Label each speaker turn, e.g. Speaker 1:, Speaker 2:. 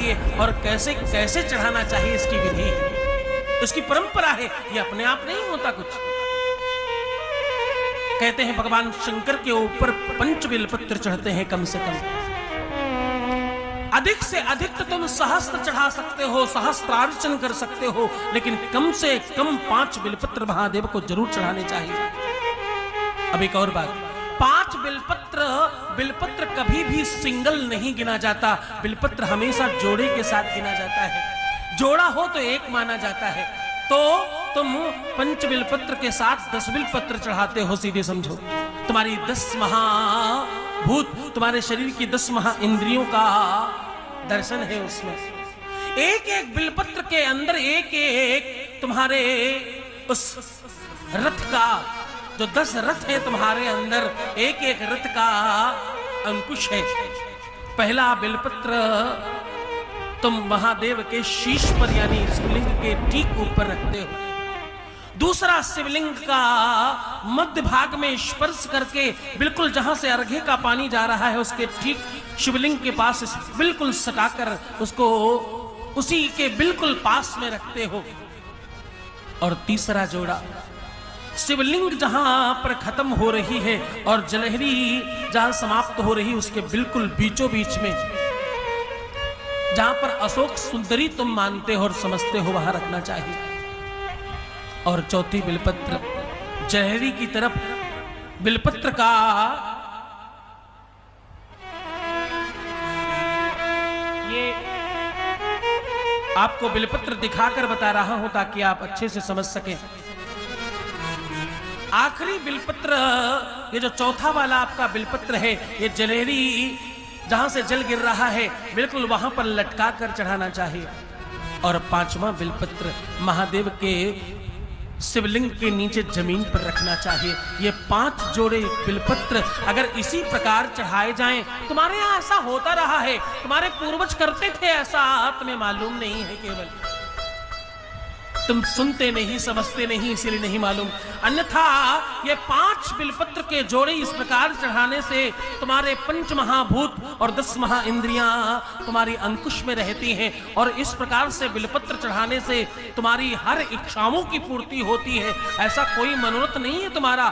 Speaker 1: चाहिए और कैसे कैसे चढ़ाना चाहिए इसकी विधि है, इसकी परंपरा है। ये अपने आप नहीं होता कुछ। कहते हैं भगवान शंकर के ऊपर 5 बिल्वपत्र चढ़ते हैं कम से कम। अधिक से अधिक तो तुम सहस्त्र चढ़ा सकते हो, सहस्त्रार्चन कर सकते हो, लेकिन कम से कम 5 बिल्वपत्र महादेव को जरूर चढ़ाने चाहिए। अब एक और बात, 5 बिल्वपत्र कभी भी सिंगल नहीं गिना जाता। बिल्वपत्र हमेशा जोड़े के साथ गिना जाता है। जोड़ा हो तो एक माना जाता है। तो तुम 5 बिल्वपत्र के साथ 10 बिल्वपत्र चढ़ाते हो, सीधे समझो तुम्हारी 10 महाभूत, तुम्हारे शरीर की 10 महाइंद्रियों का दर्शन है उसमें। एक एक बिल्वपत्र के अंदर एक एक तुम्हारे उस रथ का, जो 10 रथ है तुम्हारे अंदर, एक एक रथ का अंकुश है। पहला बिल्वपत्र तुम महादेव के शीश पर यानी शिवलिंग के ठीक ऊपर रखते हो। दूसरा शिवलिंग का मध्य भाग में स्पर्श करके बिल्कुल जहां से अर्घ्य का पानी जा रहा है उसके ठीक शिवलिंग के पास बिल्कुल सटाकर उसको उसी के बिल्कुल पास में रखते हो। और तीसरा जोड़ा शिवलिंग जहां पर खत्म हो रही है और जलहरी जहां समाप्त हो रही उसके बिल्कुल बीचों बीच में, जहां पर अशोक सुंदरी तुम मानते हो और समझते हो, वहां रखना चाहिए। और चौथी बिल्वपत्र जलहरी की तरफ बिल्वपत्र का ये आपको बिल्वपत्र दिखाकर बता रहा हूं ताकि आप अच्छे से समझ सकें। आखिरी बिल्वपत्र, ये जो चौथा वाला आपका बिल्वपत्र है, ये जलहरी जहां से जल गिर रहा है बिल्कुल वहां पर लटका कर चढ़ाना चाहिए। और 5वां बिल्वपत्र महादेव के शिवलिंग के नीचे जमीन पर रखना चाहिए। ये 5 जोड़े बिल्वपत्र अगर इसी प्रकार चढ़ाए जाएं, तुम्हारे यहां ऐसा होता रहा है, तुम्हारे पूर्वज करते थे ऐसा, तुम्हें मालूम नहीं है, केवल तुम सुनते नहीं, समझते नहीं, इसलिए नहीं मालूम। अन्यथा ये 5 बिल्वपत्र के जोड़े इस प्रकार चढ़ाने से तुम्हारे 5 महाभूत और 10 महाइंद्रियां तुम्हारी अंकुश में रहती हैं। और इस प्रकार से बिल्वपत्र चढ़ाने से तुम्हारी हर इच्छाओं की पूर्ति होती है। ऐसा कोई मनोरथ नहीं है तुम्हारा